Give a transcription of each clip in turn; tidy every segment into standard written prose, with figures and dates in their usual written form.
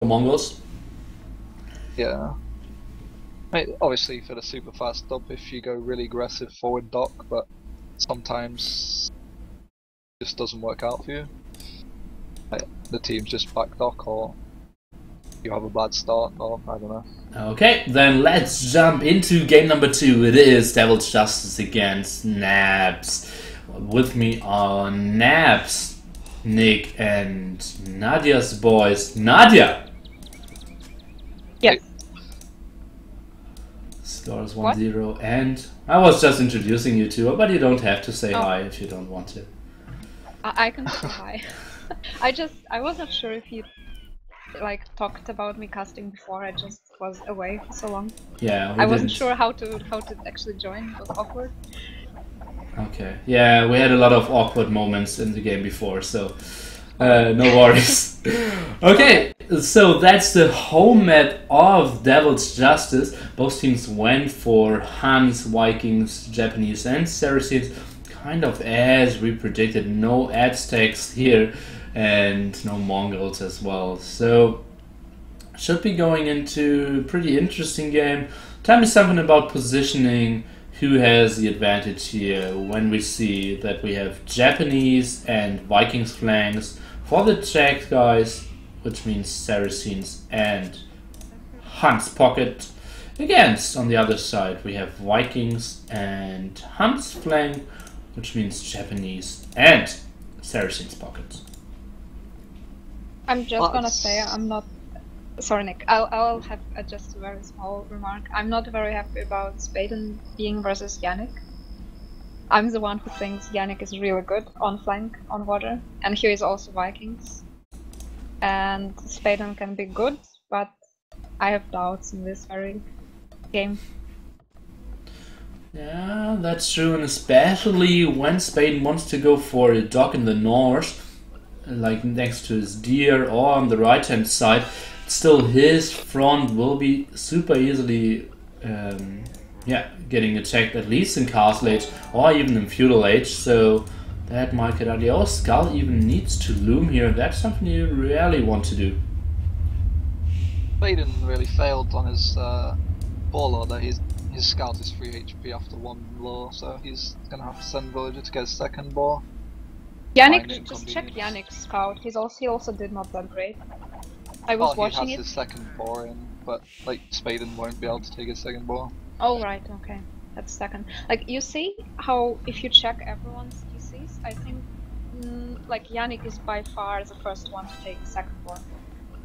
Mongols. Yeah. I mean, obviously for the super fast dub if you go really aggressive forward dock, but sometimes it just doesn't work out for you. Like, the team's just back dock, or you have a bad start, or I don't know. Okay, then let's jump into game number 2. It is Devil's Justice against Nabs. With me are Nabs, Nick, and Nadya's boys. Nadya! Yes. Score is 1-0, and I was just introducing you two, but you don't have to say hi if you don't want to. I can say hi. I wasn't sure if you talked about me casting before. I just was away for so long. Yeah, I wasn't sure how to actually join. It was awkward. Okay. Yeah, we had a lot of awkward moments in the game before, so no worries. Okay, so that's the home map of Devil's Justice. Both teams went for Huns, Vikings, Japanese, and Saracens. Kind of as we predicted, no Aztecs here and no Mongols as well. So should be going into a pretty interesting game. Tell me something about positioning. Who has the advantage here when we see that we have Japanese and Vikings flanks for the Czech guys, which means Saracens and Huns pocket. Against, on the other side, we have Vikings and Huns flank, which means Japanese and Saracens pocket. I'm just gonna say I'm not. Sorry, Nick. I'll have just a very small remark. I'm not very happy about Spaden being versus Yannick. I'm the one who thinks Yannick is really good on flank, on water, and here is also Vikings. And Spaden can be good, but I have doubts in this very game. Yeah, that's true, and especially when Spaden wants to go for a dock in the north, like next to his deer or on the right hand side, still his front will be super easily getting attacked, at least in Castle Age or even in Feudal Age, so that might get idea. Oh, Skull even needs to loom here. That's something you rarely want to do. Spaden really failed on his warlord. His scout is 3 HP after 1 law, so he's gonna have to send villager to get a second boar. Yannick, just check Yannick's scout. He also did not that great. I was watching he has his second boar in, but like Spaden won't be able to take his second boar. Oh right, okay, that's second. Like you see how if you check everyone's DCs, I think like Yannick is by far the first one to take second boar.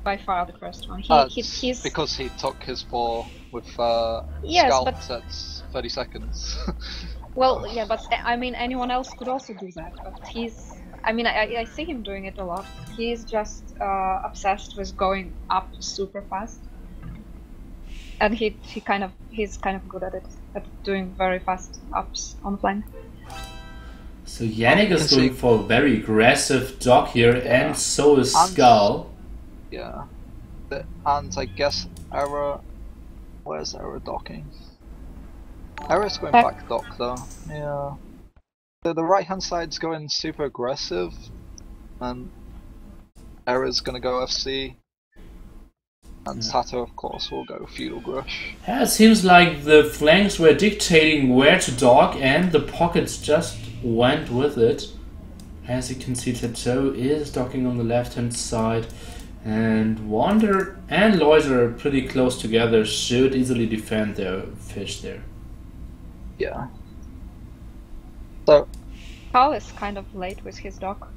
By far the first one. He's because he took his boar with yes, scalps at 30 seconds. Well, yeah, but I mean anyone else could also do that, but he's. I mean, I see him doing it a lot. He's just obsessed with going up super fast, and he's kind of good at it, at doing very fast ups on flank. So Yannick is going for a very aggressive dock here, and so is Skull. Yeah, and I guess Era. Where's Era docking? Era's going back dock though. Yeah. So the right hand side's going super aggressive, and Era's gonna go FC, and Sato of course will go Feudal Grush. Yeah, it seems like the flanks were dictating where to dock, and the pockets just went with it. As you can see, Tato is docking on the left hand side, and Wander and Loiser are pretty close together, should easily defend their fish there. Yeah. So Paul is kind of late with his dock.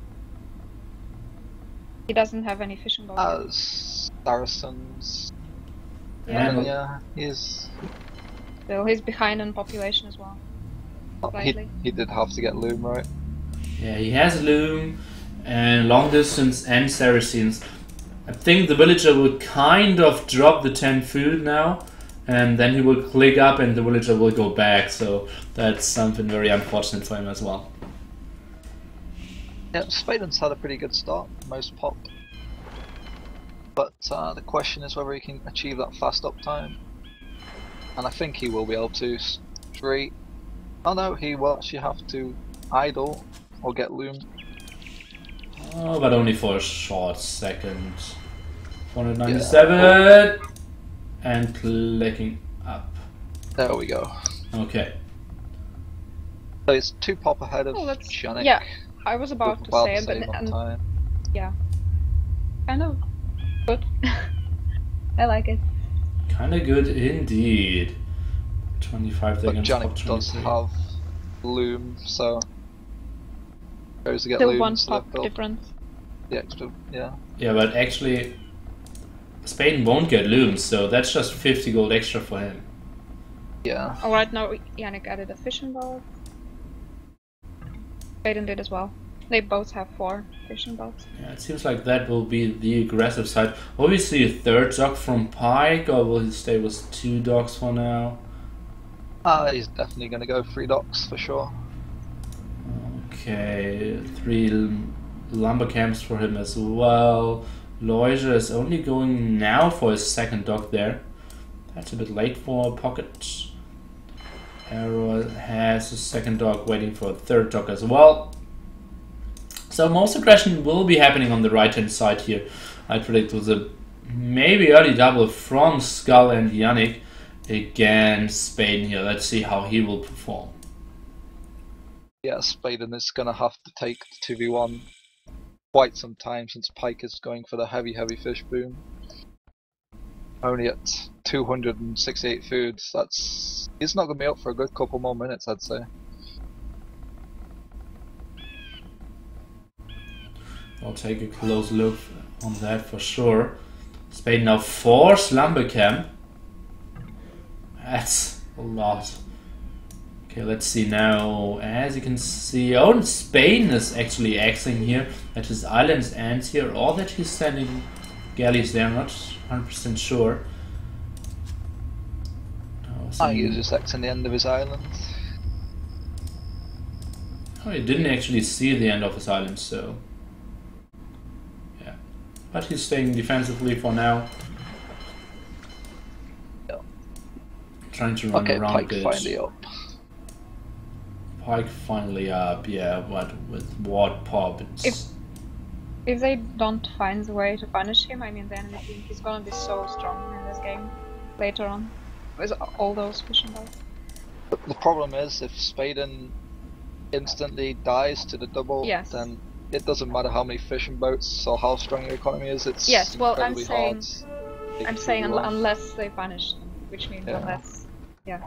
He doesn't have any fishing boats. Saracens. Yeah, he's. So he's behind in population as well. He did have to get loom, right? Yeah, he has loom and long distance and Saracens. I think the villager will kind of drop the 10 food now, and then he will click up and the villager will go back, so that's something very unfortunate for him as well. Yeah, Spaden's had a pretty good start, most pop. But the question is whether he can achieve that fast up time. And I think he will be able to. Straight. Oh no, he will actually have to idle or get loomed. Oh, but only for a short second. 497 and clicking up. There we go. Okay. So it's 2 pop ahead of Janik. Yeah, I was about to say it, but yeah, kind of good. I like it. Kind of good indeed. 25 but against Janik does have loom, so goes to get still loom. One pop difference. The extra, yeah. Yeah, but actually, Spain won't get looms, so that's just 50 gold extra for him. Yeah. Alright, now Yannick added a fishing boat. Spaden did as well. They both have 4 fishing boats. Yeah, it seems like that will be the aggressive side. Will we see a 3rd dock from Pike, or will he stay with 2 docks for now? He's definitely going to go 3 docks for sure. Okay, 3 lumber camps for him as well. Loiser is only going now for his 2nd dock there. That's a bit late for a pocket. Arrow has a 2nd dock waiting for a 3rd dock as well. So most aggression will be happening on the right hand side here. I predict with a maybe early double from Skull and Yannick against Spain here. Let's see how he will perform. Yeah, Spaden is going to have to take the 2v1 quite some time since Pike is going for the heavy fish boom. Only at 268 foods, he's not going to be up for a good couple more minutes, I'd say. I'll take a close look on that for sure. Spain now 4 slumber camp. That's a lot. Okay, let's see now. As you can see, Spain is actually axing here at his island's ends here, or that he's sending galleys there. I'm not 100% sure. I think he's just axing the end of his island. Oh, he didn't actually see the end of his island, so yeah. But he's staying defensively for now. Yeah. Trying to run around Pike a bit. finally up. Pike finally up, yeah, but with what pop? If they don't find a way to punish him, I mean, then he's gonna be so strong in this game later on with all those fishing boats. The problem is, if Spaden instantly dies to the double, then it doesn't matter how many fishing boats or how strong your economy is. It's I'm saying hard. unless they punish him, which means unless, Yeah,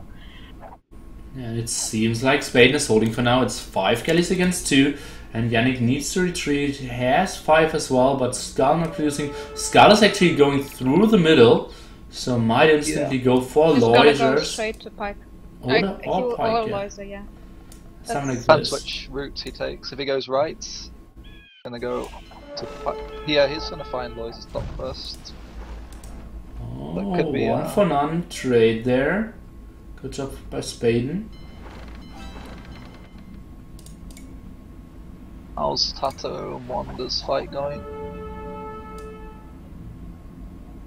it seems like Spain is holding for now. It's 5 galleys against 2, and Yannick needs to retreat. He has 5 as well, but Skull not producing. Skull is actually going through the middle, so might instantly go for Loisers. Go straight to Pike. Or Pike, Loiser, yeah. Something like Depends this. which route he takes. If he goes right, he's gonna go to Pike. Yeah, he's gonna find Loiser's dock first. Oh, that could be 1 for none trade there. Good job by Spaden. How's Tato and Wanda's fight going?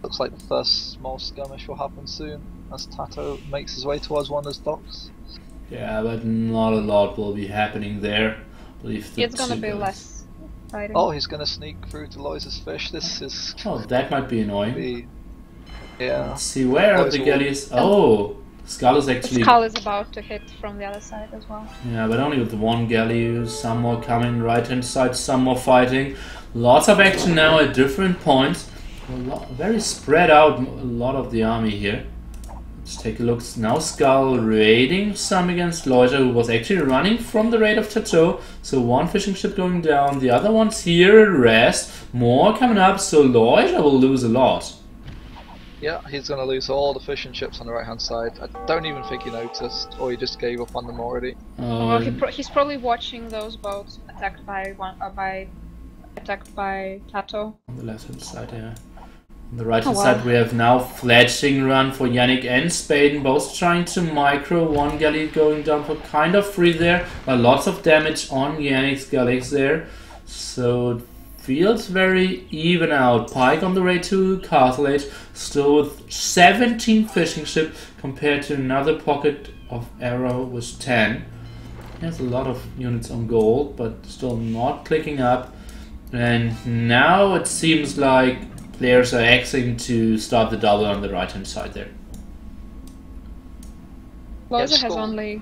Looks like the first small skirmish will happen soon as Tato makes his way towards Wanda's docks. Yeah, but not a lot will be happening there. I believe it's gonna be less fighting. Oh, he's gonna sneak through to Loiser's fish. This is. Oh, that might be annoying. Yeah. Let's see, where are the galleys? Oh! Skull is actually... Skull is about to hit from the other side as well. Yeah, but only with 1 galley. Some more coming right hand side, some more fighting. Lots of action now at different points. Very spread out, a lot of the army here. Let's take a look. Now Skull raiding some against Loiser, who was actually running from the raid of Tato. So 1 fishing ship going down, the other one's here at rest. More coming up, so Loiser will lose a lot. Yeah, he's going to lose all the fishing ships on the right hand side. I don't even think he noticed, or he just gave up on them already. He's probably watching those boats attacked by Tato. On the left hand side, yeah. On the right hand side we have now fledgling run for Yannick and Spaden, both trying to micro. 1 galley going down for kind of free there, but lots of damage on Yannick's galleys there. So it feels very even out. Pike on the way to Castle Age, still with 17 fishing ship compared to another pocket of Arrow with 10. There's a lot of units on gold, but still not clicking up. And now it seems like players are axing to start the double on the right hand side there. Loza Yeah, has only...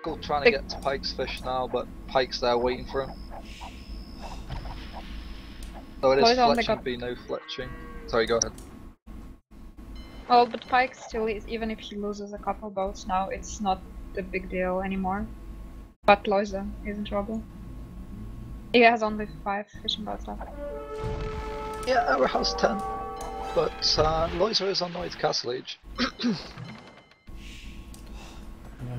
Skull trying to get to Pike's fish now, but Pike's there waiting for him. So it is fletching, be no fletching. Sorry, go ahead. Well, but Pike still is, even if he loses a couple boats now, it's not a big deal anymore. But Loza is in trouble. He has only 5 fishing boats left. Yeah, Arrow has 10. But Loza is on the way to Castle Age.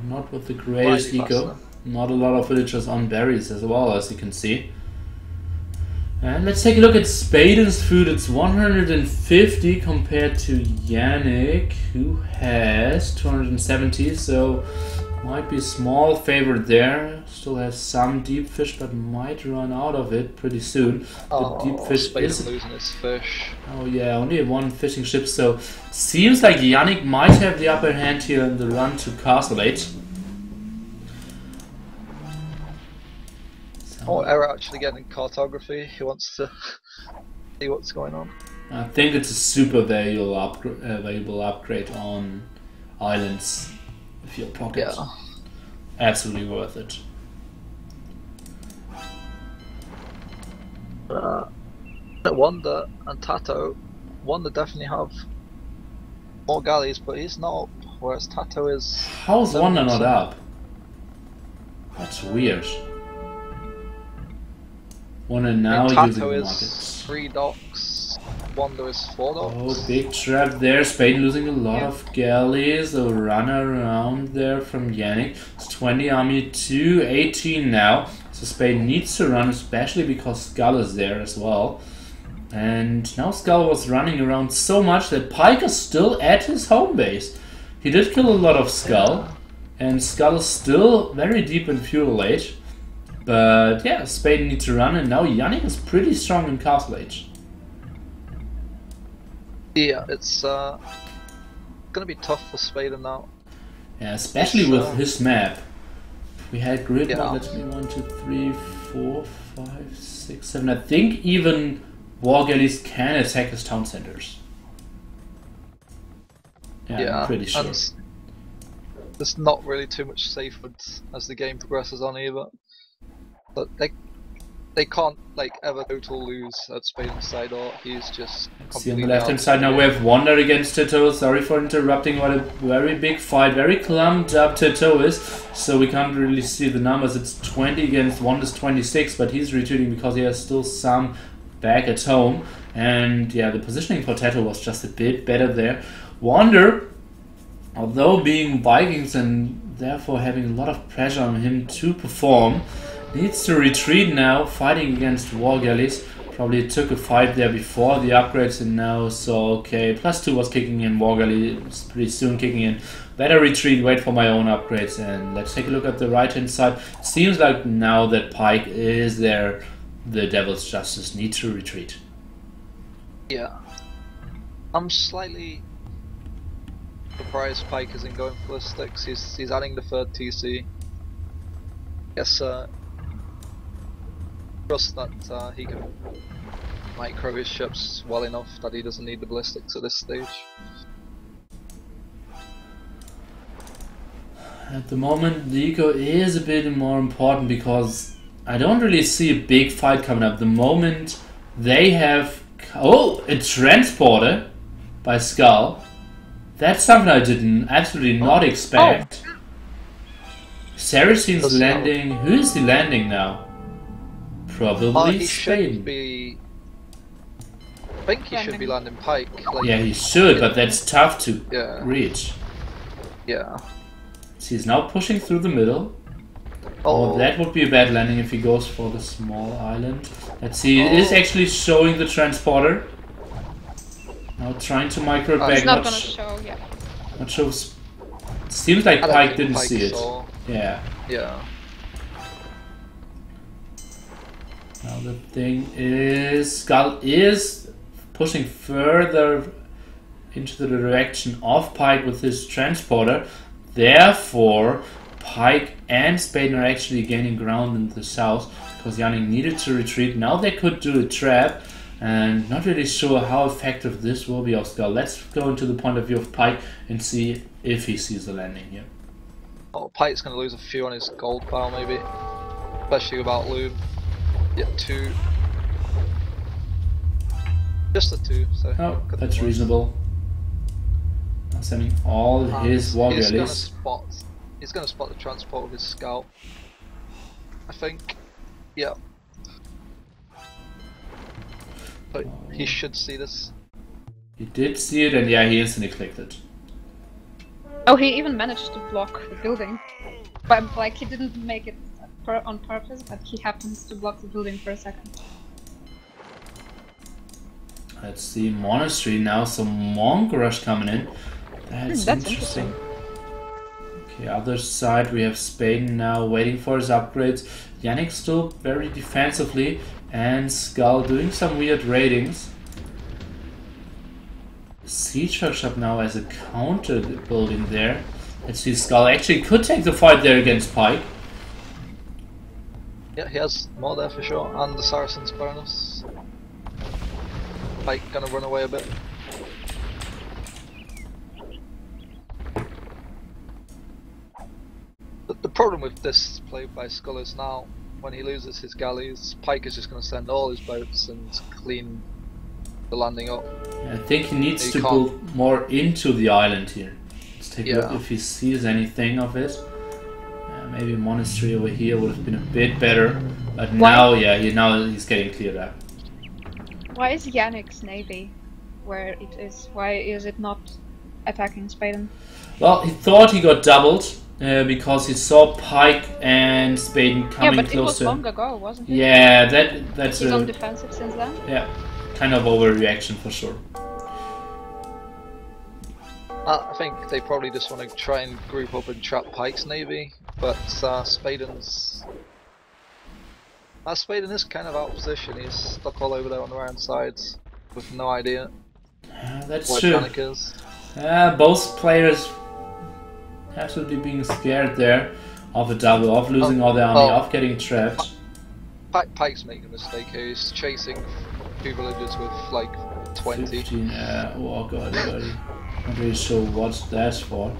Not with the greatest eco. Not a lot of villagers on berries as well, as you can see. And let's take a look at Spaden's food. It's 150 compared to Yannick, who has 270, so might be a small favorite there. Still has some deep fish, but might run out of it pretty soon. Oh, deep fish is losing his fish. Oh yeah, only 1 fishing ship, so seems like Yannick might have the upper hand here in the run to Castle Age. Oh, Error actually getting cartography. He wants to see what's going on. I think it's a super valuable upgrade on islands with your pocket. Yeah. Absolutely worth it. Wonder and Tato. Wonder definitely have more galleys, but he's not up, whereas Tato is... How's Wonder not up? That's weird. Wonder now using Tato the is markets. 3 docks, Wonder is 4 docks. Oh, big trap there. Spain losing a lot of galleys. A run around there from Yannick. It's 20 army to 18 now. So Spain needs to run, especially because Skull is there as well. And now Skull was running around so much that Pike is still at his home base. He did kill a lot of Skull. And Skull is still very deep in Feudal Age. But yeah, Spain needs to run, and now Yannick is pretty strong in Castle Age. Yeah, it's gonna be tough for Spaden now. Yeah, especially with his map. We had grid Yeah. let me 1, 2, 3, 4, 5, 6, 7. I think even war galleys can attack his town centers. Yeah, I'm pretty sure. And there's not really too much safewood as the game progresses on either. But they can't like ever total lose at Spaden's side, or he's just. See on the left hand side now we have Wonder against Tito. Sorry for interrupting. What a very big fight, very clumped up Tito is. So we can't really see the numbers. It's 20 against Wonder's 26, but he's retreating because he has still some back at home. And yeah, the positioning for Tato was just a bit better there. Wonder, although being Vikings and therefore having a lot of pressure on him to perform, needs to retreat now, fighting against war galleys. Probably took a fight there before the upgrades and now so okay. +2 was kicking in, war galley is pretty soon kicking in. Better retreat, wait for my own upgrades, and let's take a look at the right hand side. Seems like now that Pike is there, the Devil's Justice need to retreat. Yeah. I'm slightly surprised Pike isn't going ballistics. He's adding the 3rd TC. Guess trust that he can micro his ships well enough that he doesn't need the ballistics at this stage. At the moment, the eco is a bit more important because I don't really see a big fight coming up. The moment they have... Oh, a transporter by Skull. That's something I did absolutely not expect. Oh. Saracen's landing... Who is he landing now? Probably he Spain. Should be... I think he should be landing Pike. Like, yeah, he should, but that's tough to reach. Yeah. So he's now pushing through the middle. Oh, that would be a bad landing if he goes for the small island. Let's see, it is actually showing the transporter. Now trying to micro it back. It's not gonna show, yeah. Not sure. Seems like Pike didn't see it. Yeah. Now the thing is, Skull is pushing further into the direction of Pike with his transporter. Therefore, Pike and Spaden are actually gaining ground in the south because Yannick needed to retreat. Now they could do a trap. And not really sure how effective this will be of Skull. Let's go into the point of view of Pike and see if he sees the landing here. Oh, Pike's going to lose a few on his gold pile maybe. Especially without loot. Yeah, 2. Just a 2, so... Oh, that's reasonable. Now sending all his war galleys. He's going to spot the transport with his scout. I think. Yeah. But he should see this. He did see it, and yeah, he instantly clicked it. Oh, he even managed to block the building. But like, he didn't make it on purpose, but he happens to block the building for a second. Let's see, Monastery now, some Monk Rush coming in. That's interesting. Okay, other side we have Spain now waiting for his upgrades. Yannick still very defensively, and Skull doing some weird raidings. Siege Workshop now as a counter building there. Let's see, Skull actually could take the fight there against Pike. Yeah, he has more there for sure, and the Saracen's bonus. Pike gonna run away a bit. The problem with this play by Skull is now, when he loses his galleys, Pike is just going to send all his boats and clean the landing up. I think he needs to go more into the island here. Let's take a look if he sees anything of it. Maybe Monastery over here would have been a bit better, but now, now he's getting cleared out. Why is Yannick's navy where it is? Why is it not attacking Spain? Well, he thought he got doubled. Because he saw Pike and Spaden coming close to him. Yeah, but it was long ago, wasn't it? Yeah, that's He's on defensive since then? Yeah, kind of overreaction for sure. I think they probably just want to try and group up and trap Pike's navy, but Spaden is kind of out of position. He's stuck all over there on the right sides with no idea that's where true. Yannick is. Both players absolutely being scared there of a double, of losing all their army, of getting trapped. Pike's making a mistake here. He's chasing 2 villagers with like 20. 15, oh god, not really sure what that's for.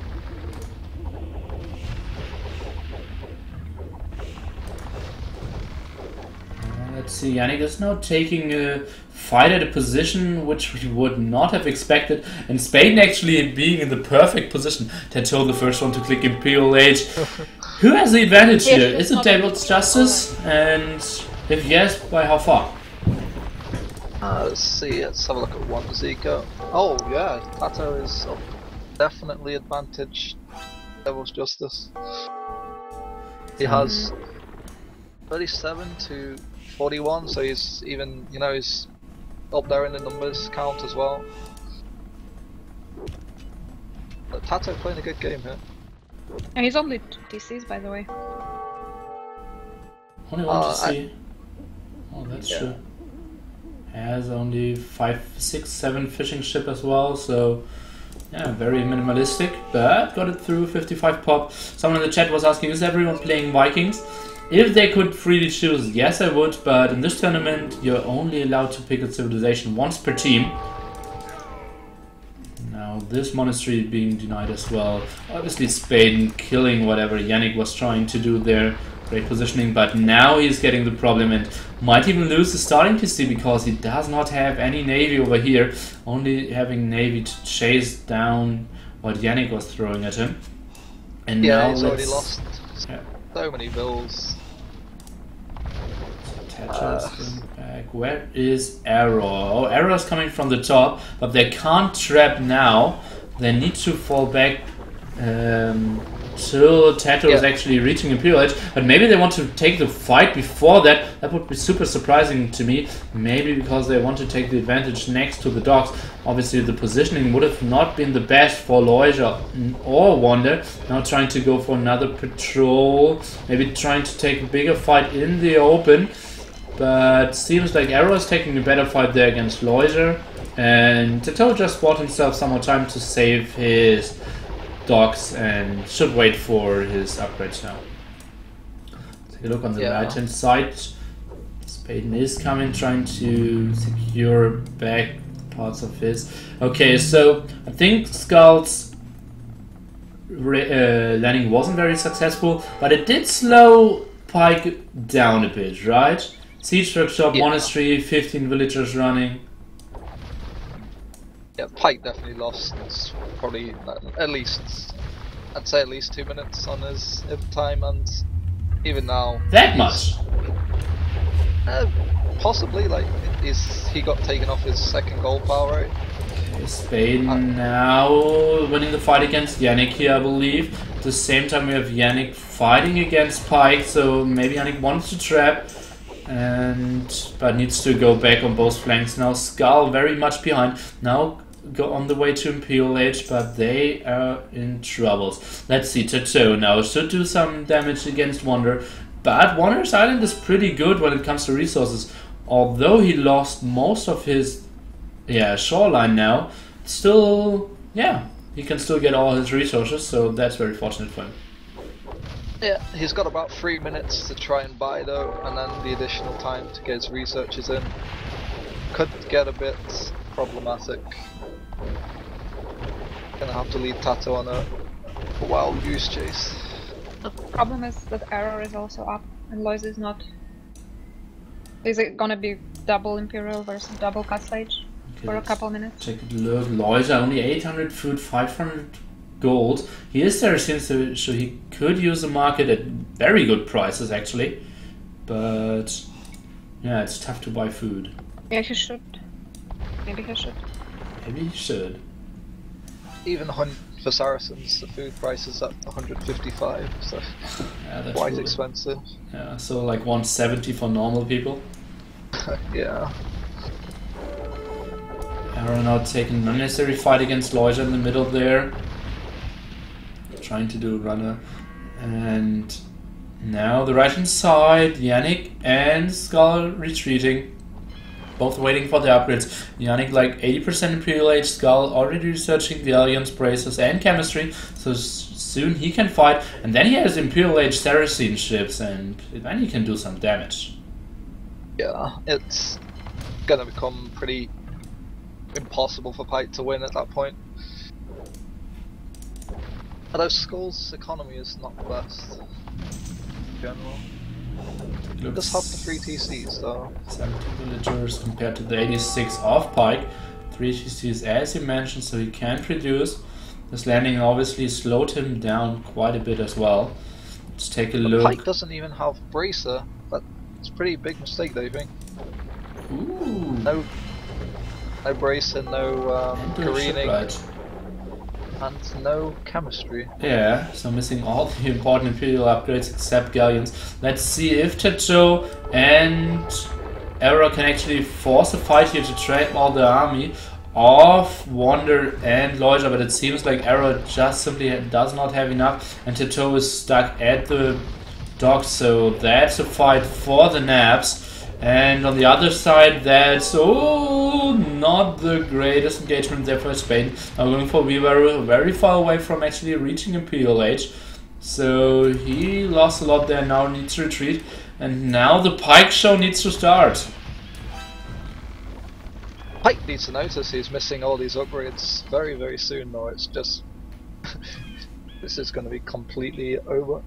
Let's see, Yannick is now taking a fight at a position which we would not have expected, and Spain actually being in the perfect position. Tato the first one to click Imperial Age. Who has the advantage here? Is it David's Justice? And if yes, by how far? Let's see, let's have a look at one Zico. Oh yeah, Tato is definitely advantage Devil's Justice. He has 37 to 41, so he's even, he's up there in the numbers count as well. But Tato playing a good game here. And he's only 2 DCs, by the way. Only one to see. Oh, that's true. Has only 5, 6, 7 fishing ship as well, so yeah, very minimalistic, but got it through 55 pop. Someone in the chat was asking, is everyone playing Vikings? If they could freely choose, yes I would, but in this tournament you're only allowed to pick a civilization once per team. Now this monastery being denied as well. Obviously Spain killing whatever Yannick was trying to do there. Great positioning, but now he's getting the problem and might even lose the starting PC because he does not have any navy over here. Only having navy to chase down what Yannick was throwing at him. And now he's already lost so many bills. Back. Where is Arrow? Oh, Arrow's coming from the top, but they can't trap now. They need to fall back till Tato is actually reaching Imperial Edge. But maybe they want to take the fight before that. That would be super surprising to me. Maybe because they want to take the advantage next to the docks. Obviously the positioning would have not been the best for Loisia or Wonder. Now trying to go for another patrol. Maybe trying to take a bigger fight in the open. But seems like Arrow is taking a better fight there against Loisia. And Tato just bought himself some more time to save his docks and should wait for his upgrades now. Take a look on the right hand side. Spaden is coming, trying to secure back parts of his. Okay, so I think Skull's landing wasn't very successful, but it did slow Pike down a bit, right? Siege workshop, monastery, 15 villagers running. Yeah, Pike definitely lost probably at least, I'd say at least 2 minutes on his time, and even now... That much? Possibly, like, he got taken off his second gold power, right? Okay, Spaden now winning the fight against Yannick here, I believe. At the same time we have Yannick fighting against Pike, so maybe Yannick wants to trap, but needs to go back on both flanks now. Skull very much behind. Now go on the way to Imperial Age, but they are in troubles. Let's see, Tato now should do some damage against Wander, but Wander's island is pretty good when it comes to resources. Although he lost most of his shoreline now, still, he can still get all his resources, so that's very fortunate for him. Yeah, he's got about 3 minutes to try and buy though, and then the additional time to get his researches in. Could get a bit problematic. Gonna have to lead Tato on a wild goose chase. The problem is that Error is also up, and Lois is not. Is it gonna be double Imperial versus double cut stage for a couple minutes? Take a look. Loisa only 800 food, 500 gold. He is there since so he could use the market at very good prices actually, but yeah, it's tough to buy food. Yeah, he should. Maybe he should. Maybe he should. Even for Saracens, the food price is at 155, so that's quite really expensive. Yeah, so like 170 for normal people. Yeah. Arrow now taking an unnecessary fight against Loisa in the middle there. Trying to do a runner. And now the right hand side, Yannick and Skull retreating. Both waiting for the upgrades. Yannick like 80% Imperial Age, Skull already researching the Alliance braces and chemistry, so soon he can fight. And then he has Imperial Age Saracen ships, and then he can do some damage. Yeah, it's gonna become pretty impossible for Pike to win at that point. Although Skull's economy is not the best in general. Just have the 3 TCs though. 70 villagers compared to the 86 of Pike. 3 TCs as he mentioned, so he can produce. This landing obviously slowed him down quite a bit as well. Let's take a look. Pike doesn't even have Bracer, but it's a pretty big mistake though, you think? Ooh. No Bracer, no careening. And no chemistry. Yeah, so missing all the important Imperial upgrades except Galleons. Let's see if Tato and Error can actually force a fight here to trap all the army of Wander and Loisa, but it seems like Error just simply does not have enough, and Tato is stuck at the dock, so that's a fight for the naps. And on the other side, that's not the greatest engagement there for Spain. I'm going for Weaver, very far away from actually reaching Imperial Age. So he lost a lot there, now needs to retreat. And now the Pike show needs to start. Pike needs to notice he's missing all these upgrades very, very soon, or it's just... this is going to be completely over.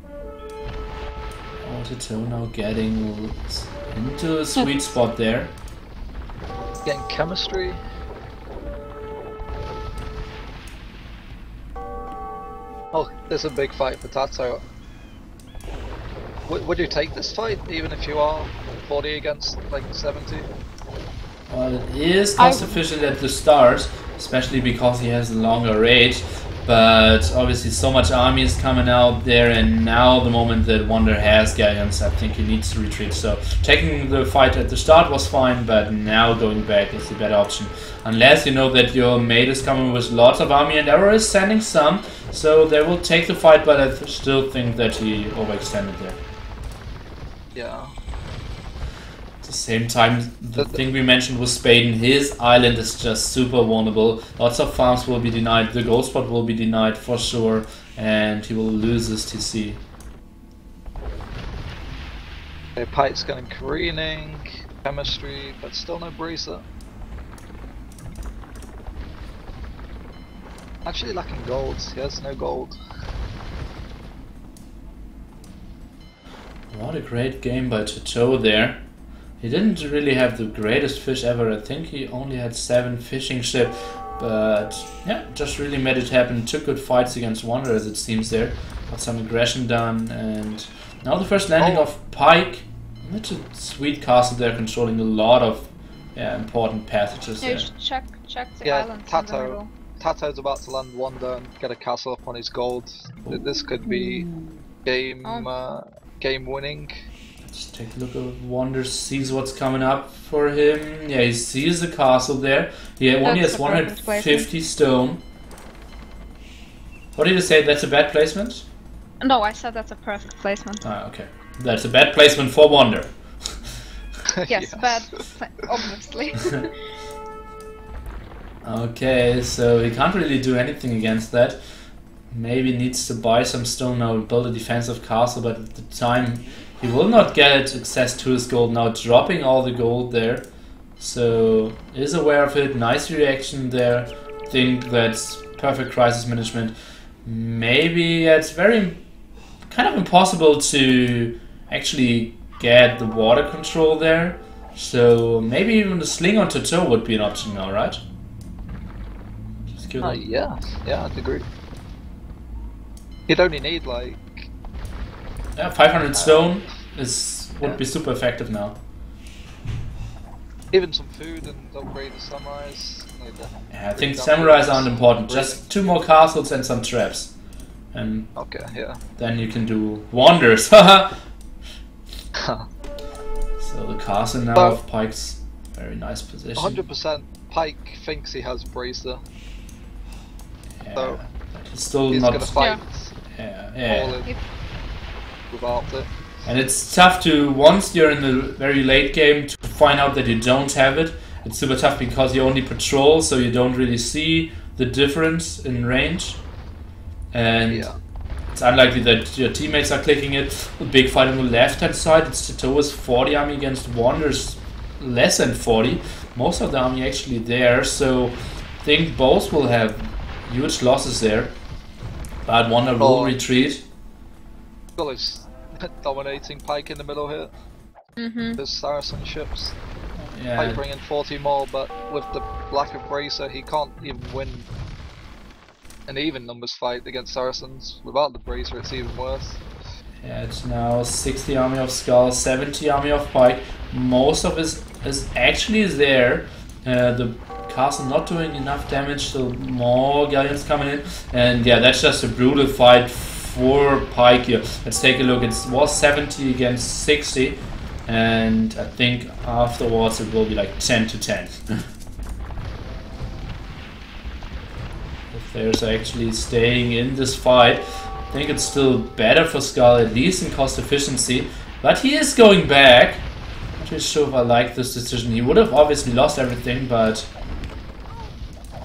Tato now getting into a sweet spot there. Getting chemistry. Oh, there's a big fight for Tato. Would you take this fight, even if you are 40 against like 70? Well, it is cost efficient at the start, especially because he has a longer range. But obviously so much army is coming out there, and now the moment that Wander has Galleons, I think he needs to retreat. So taking the fight at the start was fine, but now going back is the better option. Unless you know that your mate is coming with lots of army, and Arrow is sending some, so they will take the fight, but I still think that he overextended there. Yeah. At the same time, the thing we mentioned with Spaden, his island is just super vulnerable. Lots of farms will be denied, the gold spot will be denied for sure, and he will lose his TC. Okay, Pike's going careening. chemistry, but still no bracer. Actually lacking gold. He has no gold. What a great game by Chateau there. He didn't really have the greatest fish ever. I think he only had 7 fishing ships. But yeah, just really made it happen. Took good fights against Wanderers, it seems there. Got some aggression done. And now the first landing of Pike. That's a sweet castle there, controlling a lot of important passages there. Check the islands in the middle. Tato's about to land Wander and get a castle up on his gold. This could be game winning. Let's take a look at Wander, sees what's coming up for him. Yeah, he sees the castle there. He only has 150 stone. What did you say? That's a bad placement? No, I said that's a perfect placement. Ah, okay. That's a bad placement for Wander. Yes, bad, obviously. Okay, so he can't really do anything against that. Maybe needs to buy some stone now and build a defensive castle, but at the time he will not get access to his gold now, dropping all the gold there. So is aware of it, nice reaction there. Think that's perfect crisis management. Maybe it's very kind of impossible to actually get the water control there. So maybe even the sling on Toto would be an option now, right? Yeah, I'd agree. He'd only need like 500 stone would be super effective now. Even some food and upgrade the samurais. Yeah, I think samurais aren't important. Just 2 more castles and some traps, and okay, yeah. Then you can do wonders. So the castle now of Pike's very nice position. 100% Pike thinks he has bracer. Yeah, so he's still he's not gonna fight. Yeah. Without it. And it's tough to, once you're in the very late game, to find out that you don't have it. It's super tough because you only patrol, so you don't really see the difference in range. And it's unlikely that your teammates are clicking it. A big fight on the left hand side, it's Tato's 40 army against Wander's less than 40. Most of the army actually there, so I think both will have huge losses there. But Wander will retreat. Well, he's dominating Pike in the middle here. There's Saracen ships. Yeah. Pike bringing 40 more, but with the lack of bracer, he can't even win an even numbers fight against Saracens. Without the bracer, it's even worse. Yeah, it's now 60 army of Skull, 70 army of Pike. Most of it is actually there. The castle not doing enough damage, so more galleons coming in. And yeah, that's just a brutal fight for Pike here. Let's take a look. It was 70 against 60. And I think afterwards it will be like 10 to 10. If there's actually staying in this fight, I think it's still better for Skull, at least in cost efficiency. But he is going back. Not really sure if I like this decision. He would have obviously lost everything, but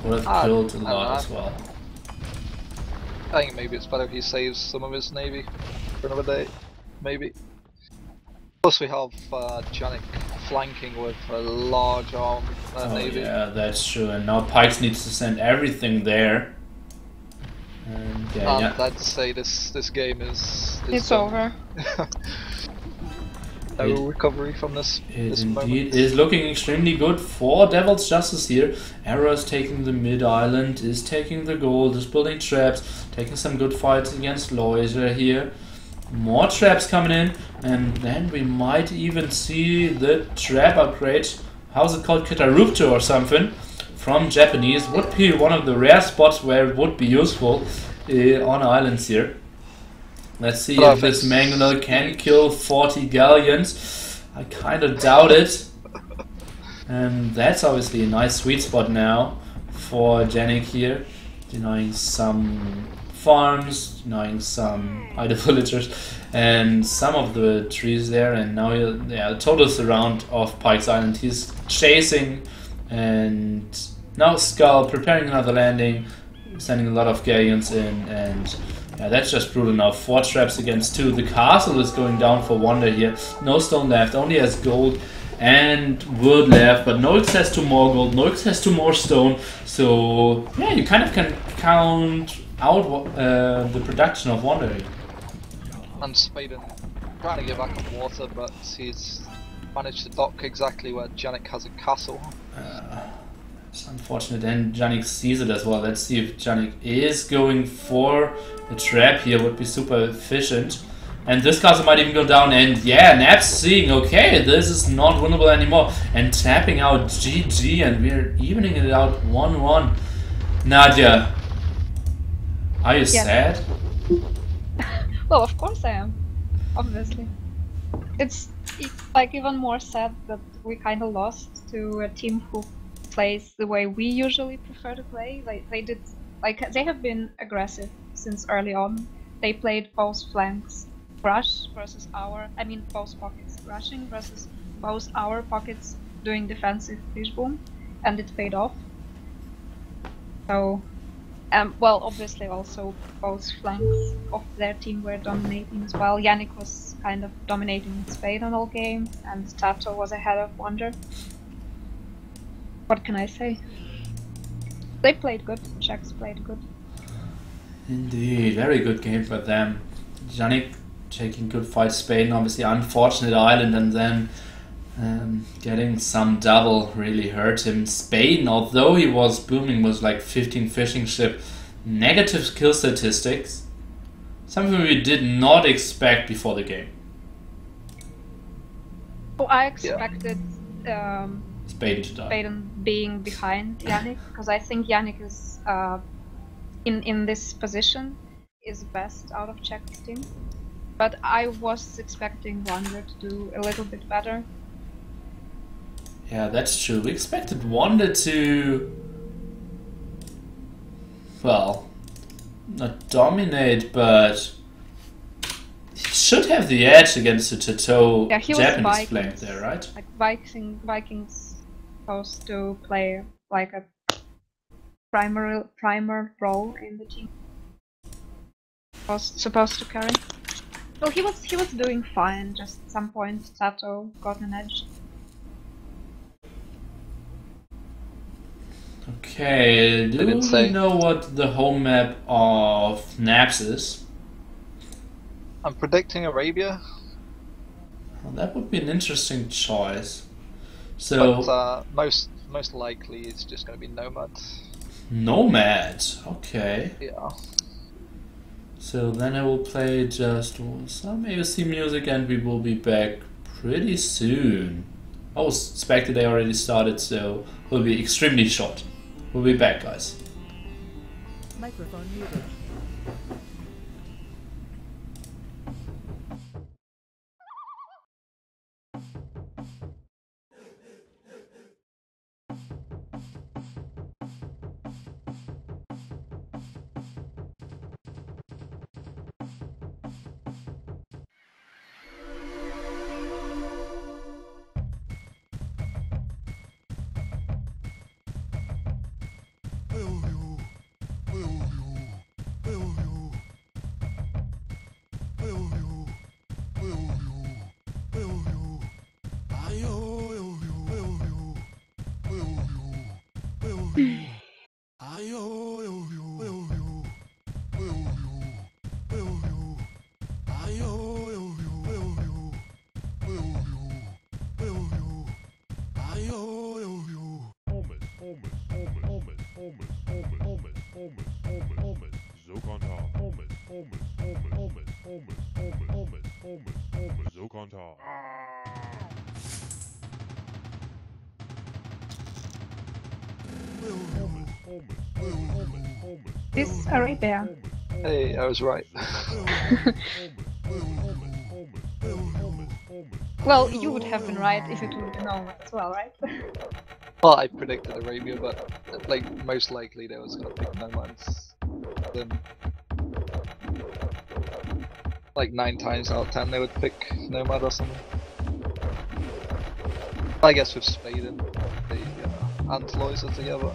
would have killed a lot as well. I think maybe it's better if he saves some of his navy for another day. Maybe. Plus we have Janik flanking with a large arm navy. Yeah, that's true. And now Pikes needs to send everything there. And I'd say this game is it's over. No recovery from this. It indeed is looking extremely good for Devil's Justice here. Arrow is taking the mid island, is taking the gold, is building traps, taking some good fights against Loiser here. More traps coming in, and then we might even see the trap upgrade. How's it called? Kitarupto or something from Japanese. Would be one of the rare spots where it would be useful on islands here. Let's see if this Mangler can kill 40 galleons. I kind of doubt it. And that's obviously a nice sweet spot now for Janik here. Denying some farms, denying some idle villagers, and some of the trees there. And now, a total surround of Pike's Island. He's chasing, and now Skull preparing another landing, sending a lot of galleons in, and yeah, that's just brutal now. 4 traps against 2. The castle is going down for Wander here. No stone left, only has gold and wood left, but no access to more gold, no access to more stone. So yeah, you kind of can count out the production of Wandering. And Spaden trying to get back on water, but he's managed to dock exactly where Janik has a castle. It's unfortunate, and Janik sees it as well. Let's see if Janik is going for a trap here, would be super efficient. And this castle might even go down, and yeah, Nap's seeing, okay, this is not winnable anymore, and tapping out GG, and we're evening it out 1-1. Nadya, are you sad? Well, of course I am, obviously. It's like even more sad that we kind of lost to a team who plays the way we usually prefer to play. They have been aggressive since early on. They played both flanks, rush versus both pockets rushing versus both our pockets doing defensive fishboom, and it paid off. So. Well, obviously also both flanks of their team were dominating as well. Yannick was kind of dominating Spaden all game, and Tato was ahead of Wander. What can I say? They played good, Czechs played good. Indeed, very good game for them. Yannick taking good fight, Spaden obviously unfortunate island, and then getting some double really hurt him. Spaden, although he was booming, was like 15 fishing ship, negative kill statistics, something we did not expect before the game. Oh, I expected Spaden to die. Spaden being behind Yannick, because I think Yannick is in this position is best out of Czech's team. But I was expecting Wander to do a little bit better. Yeah, that's true. We expected Wander to, well, not dominate, but he should have the edge against the Tato Japanese flank there, right? Like Vikings supposed to play like a primer role in the team. Was supposed to carry. Well, he was doing fine. Just at some point, Tato got an edge. Okay, do we know what the home map of Naps is? I'm predicting Arabia. Well, that would be an interesting choice. So, but, most likely it's just going to be Nomad. Nomad, okay. Yeah. So then I will play just some AOC music, and we will be back pretty soon. I was expected they already started, so we'll be extremely short. We'll be back, guys. Microphone muted. This Arabia. Hey, I was right. Well, you would have been right if it would be known as well, right? Well, I predicted Arabia, but like most likely they was gonna pick Nomads. Then, like 9 times out of 10 they would pick Nomad or something. I guess with Spaden, and Loiser together.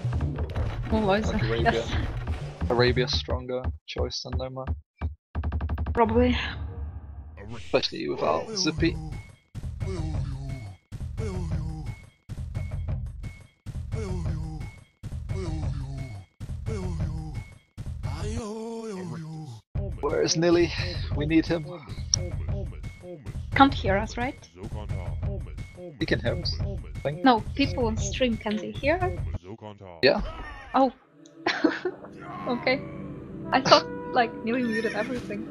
Loiser, like Arabia. yes. Arabia's stronger choice than Nomad. Probably. Especially without Zippy. Where is Nilly? We need him. Can't hear us, right? He can hear us. I think. No, people on stream, can they hear us? Yeah. Oh. Okay. I thought, like, Nilly muted everything.